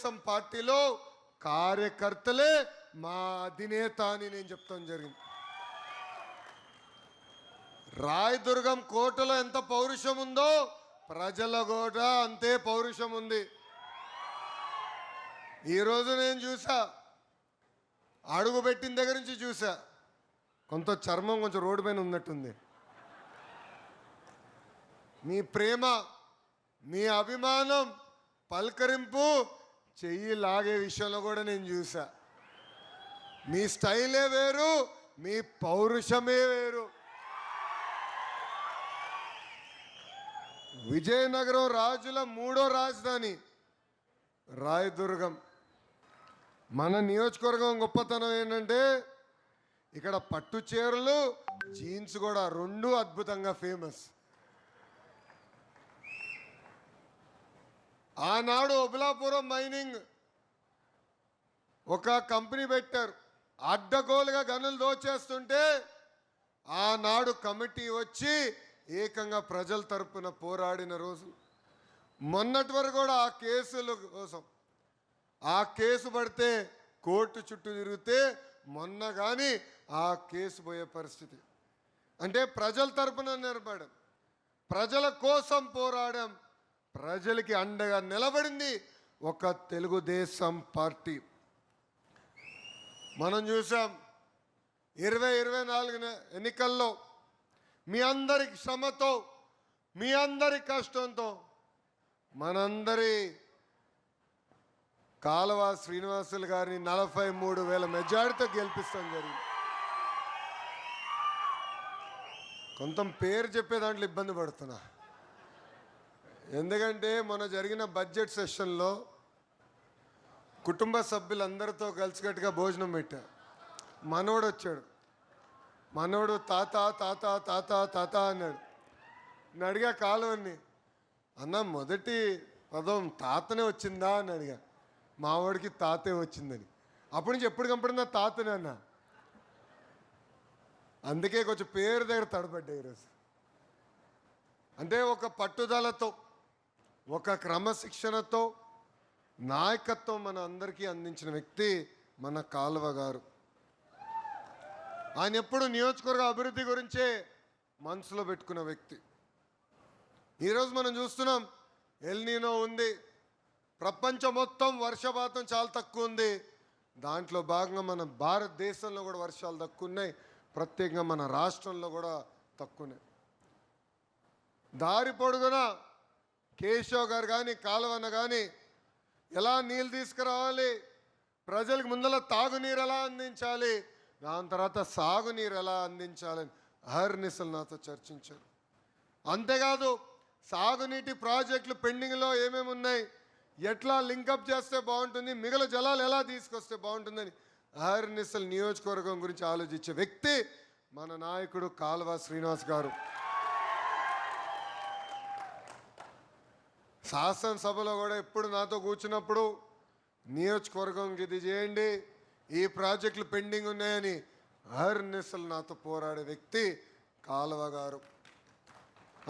తెలుగుదేశం పార్టీలో కార్యకర్తలే మా అధినేత అని నేను చెప్తాను జరిగింది. రాయదుర్గం కోటలో ఎంత పౌరుషం ఉందో ప్రజల కూడా అంతే పౌరుషం ఉంది. ఈరోజు నేను చూసా, అడుగు పెట్టిన దగ్గర నుంచి చూసా, కొంత చర్మం కొంచెం రోడ్డు పైన ఉన్నట్టుంది. మీ ప్రేమ, మీ అభిమానం, పలకరింపు, చెయ్యి లాగే విషయంలో కూడా నేను చూసా. మీ స్టైలే వేరు, మీ పౌరుషమే వేరు. విజయనగరం రాజుల 3వ రాజధాని రాయదుర్గం. మన నియోజకవర్గం గొప్పతనం ఏంటంటే ఇక్కడ పట్టు చీరలు, జీన్స్ కూడా 2 అద్భుతంగా ఫేమస్. ఆనాడు ఒబలాపురం మైనింగ్ ఒక కంపెనీ పెట్టారు. అడ్డగోలుగా గనులు దోచేస్తుంటే ఆనాడు కమిటీ వచ్చి ఏకంగా ప్రజల తరపున పోరాడిన రోజు. మొన్నటి వరకు కూడా ఆ కేసుల కోసం, ఆ కేసు పడితే కోర్టు చుట్టూ తిరిగితే మొన్న కానీ ఆ కేసు పోయే పరిస్థితి. అంటే ప్రజల తరపున నిలబడాం, ప్రజల కోసం పోరాడాం, ప్రజలకి అండగా నిలబడింది ఒక తెలుగుదేశం పార్టీ. మనం చూసాం 2024 ఎన్నికల్లో మీ అందరి శ్రమతో, మీ అందరి కష్టంతో మనందరి కాలువ శ్రీనివాసులు గారిని 43,000 మెజారిటీతో గెలిపిస్తాం జరిగింది. కొంత పేరు చెప్పే దాంట్లో ఇబ్బంది పడుతున్నా, ఎందుకంటే మొన్న జరిగిన బడ్జెట్ సెషన్లో కుటుంబ సభ్యులందరితో కలిసికట్టుగా భోజనం పెట్టా. మనోడు వచ్చాడు, మనోడు తాత తాత తాత తాత అన్నాడు. నేను అడిగా కాలువని, అన్న మొదటి పదం తాతనే వచ్చిందా అని అడిగా. మావాడికి తాతే వచ్చిందని. అప్పటి నుంచి ఎప్పటికప్పుడు నా తాతనే అన్న. అందుకే కొంచెం పేరు దగ్గర తడబడ్డా ఈరోజు. అంటే ఒక పట్టుదలతో, ఒక క్రమశిక్షణతో నాయకత్వం మన అందరికీ అందించిన వ్యక్తి మన కాలువ గారు. ఆయన ఎప్పుడు నియోజకవర్గ అభివృద్ధి గురించే మనసులో పెట్టుకున్న వ్యక్తి. ఈరోజు మనం చూస్తున్నాం, ఎల్నీనో ఉంది, ప్రపంచం మొత్తం వర్షపాతం చాలా తక్కువ ఉంది. దాంట్లో భాగంగా మన భారతదేశంలో కూడా వర్షాలు తక్కువ ఉన్నాయి, ప్రత్యేకంగా మన రాష్ట్రంలో కూడా తక్కువనే. దారి పొడుగున కేశవ్ గారు కానీ కాలువన్న కానీ ఎలా నీళ్ళు తీసుకురావాలి, ప్రజలకు ముందర తాగునీరు ఎలా అందించాలి, దాని తర్వాత సాగునీరు ఎలా అందించాలని అహర్నిశలు నాతో చర్చించారు. అంతేకాదు సాగునీటి ప్రాజెక్టులు పెండింగ్లో ఏమేమి ఉన్నాయి, ఎట్లా లింకప్ చేస్తే బాగుంటుంది, మిగిలిన జలాలు ఎలా తీసుకొస్తే బాగుంటుందని అహర్నిశలు నియోజకవర్గం గురించి ఆలోచించే వ్యక్తి మన నాయకుడు కాలువ శ్రీనివాస్ గారు. శాసనసభలో కూడా ఎప్పుడు నాతో కూర్చున్నప్పుడు నియోజకవర్గంకి ఇది చేయండి, ఈ ప్రాజెక్టులు పెండింగ్ ఉన్నాయని అహర్నిశలు నాతో పోరాడే వ్యక్తి కాలువ గారు.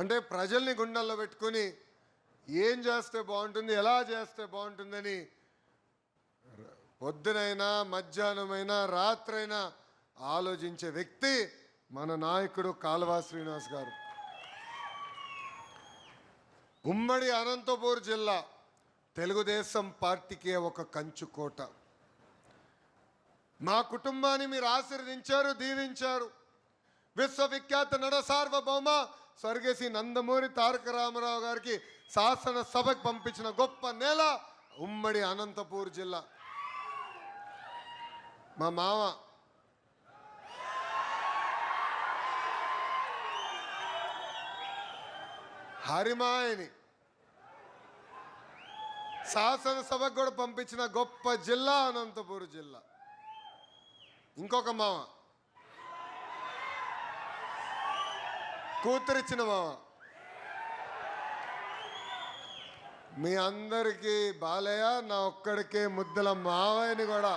అంటే ప్రజల్ని గుండెల్లో పెట్టుకుని ఏం చేస్తే బాగుంటుంది, ఎలా చేస్తే బాగుంటుందని పొద్దునైనా మధ్యాహ్నమైనా రాత్రైనా ఆలోచించే వ్యక్తి మన నాయకుడు కాలువ శ్రీనివాస్ గారు. ఉమ్మడి అనంతపూర్ జిల్లా తెలుగుదేశం పార్టీకే ఒక కంచుకోట. మా కుటుంబాన్ని మీరు ఆశీర్వదించారు, దీవించారు. విశ్వవిఖ్యాత నట సార్వభౌమ స్వర్గశ్రీ నందమూరి తారక రామారావు గారికి శాసనసభకు పంపించిన గొప్ప నేల ఉమ్మడి అనంతపూర్ జిల్లా. మా మామ హరిమాయని శాసనసభకు కూడా పంపించిన గొప్ప జిల్లా అనంతపూర్ జిల్లా. ఇంకొక మామ కూతురిచ్చిన మామ. మీ అందరికీ బాలయ్య, నా ఒక్కడికే ముద్దల మావయ్యని కూడా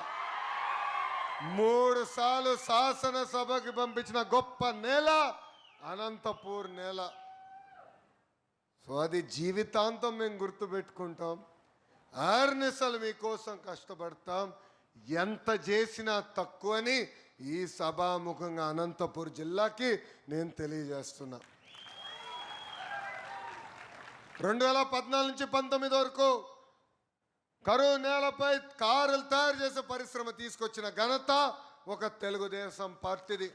3 సార్లు శాసనసభకి పంపించిన గొప్ప నేల అనంతపూర్ నేల. సో అది జీవితాంతం మేము గుర్తుపెట్టుకుంటాం. ఆర్నిసలు మీకోసం కష్టపడతాం. ఎంత చేసినా తక్కువని ఈ సభాముఖంగా అనంతపూర్ జిల్లాకి నేను తెలియజేస్తున్నా. 2014 నుంచి 19 వరకు కరువు నేలపై కారులు తయారు చేసే పరిశ్రమ తీసుకొచ్చిన ఘనత ఒక తెలుగుదేశం పార్టీది.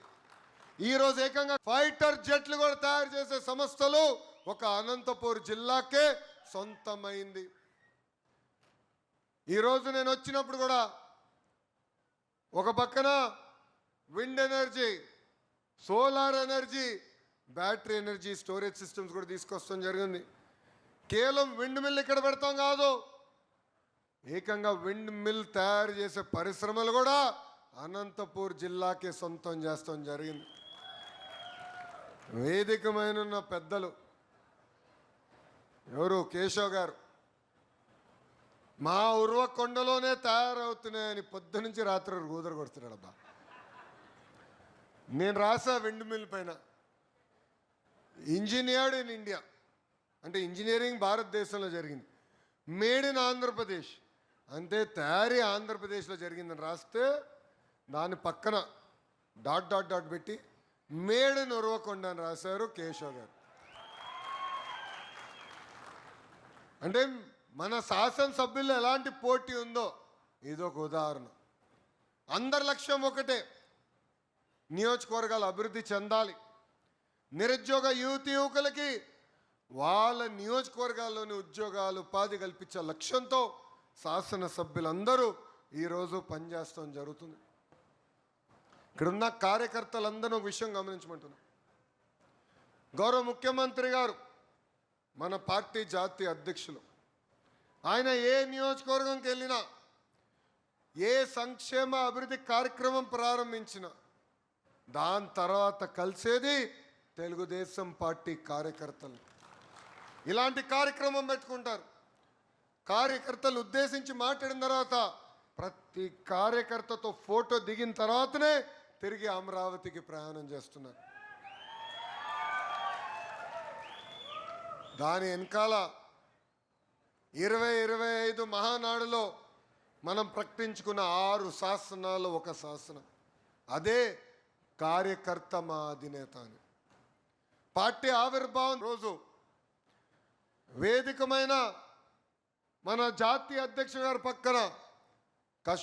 ఈరోజు ఏకంగా ఫైటర్ జెట్లు కూడా తయారు చేసే సంస్థలు ఒక అనంతపూర్ జిల్లాకే సొంతమైంది. ఈరోజు నేను వచ్చినప్పుడు కూడా ఒక పక్కన wind energy, solar energy, battery energy storage systems కూడా తీసుకొస్తాం జరిగింది. కేవలం విండ్ మిల్ ఇక్కడ పెడతాం కాదు, ఏకంగా విండ్ మిల్ తయారు చేసే పరిశ్రమలు కూడా అనంతపూర్ జిల్లాకే సొంతం చేస్తాం జరిగింది. వేదికమైన పెద్దలు ఎవరు కేశవ్ గారు మా ఉర్వకొండలోనే తయారవుతున్నాయని పొద్దు నుంచి రాత్రి గూదర కొడుతున్నాడు. అబ్బా, నేను రాసా విండ్ మిల్ పైన ఇంజనీర్డ్ ఇన్ ఇండియా, అంటే ఇంజనీరింగ్ భారతదేశంలో జరిగింది, మేడ్ ఇన్ ఆంధ్రప్రదేశ్ అంటే తయారీ ఆంధ్రప్రదేశ్లో జరిగిందని రాస్తే దాని పక్కన డాట్ డాట్ డాట్ పెట్టి మేడ్ ఇన్ ఉర్వకొండ అని రాశారు కేశవ్ గారు. అంటే మన శాసనసభ్యుల్లో ఎలాంటి పోటీ ఉందో ఇదొక ఉదాహరణ. అందరి లక్ష్యం ఒకటే, నియోజకవర్గాలు అభివృద్ధి చెందాలి. నిరుద్యోగ యువకులకి వాళ్ళ నియోజకవర్గాల్లోని ఉద్యోగాలు, ఉపాధి కల్పించే లక్ష్యంతో శాసనసభ్యులందరూ ఈరోజు పనిచేస్తాం జరుగుతుంది. ఇక్కడున్న కార్యకర్తలందరూ ఒక విషయం గమనించమంటున్నారు. గౌరవ ముఖ్యమంత్రి గారు మన పార్టీ జాతీయ అధ్యక్షులు, ఆయన ఏ నియోజకవర్గంకి వెళ్ళినా, ఏ సంక్షేమ అభివృద్ధి కార్యక్రమం ప్రారంభించినా దాని తర్వాత కలిసేది తెలుగుదేశం పార్టీ కార్యకర్తలు. ఇలాంటి కార్యక్రమం పెట్టుకుంటారు. కార్యకర్తలు ఉద్దేశించి మాట్లాడిన తర్వాత ప్రతి కార్యకర్తతో ఫోటో దిగిన తర్వాతనే తిరిగి అమరావతికి ప్రయాణం చేస్తున్నారు. దాని వెనకాల 2025 మహానాడులో మనం ప్రకటించుకున్న 6 శాసనాలు ఒక శాసనం, అదే కార్యకర్త మా అధినేత అని. పార్టీ ఆవిర్భావం రోజు వేదికమైన మన జాతీయ అధ్యక్షుడు గారి పక్కన కష్ట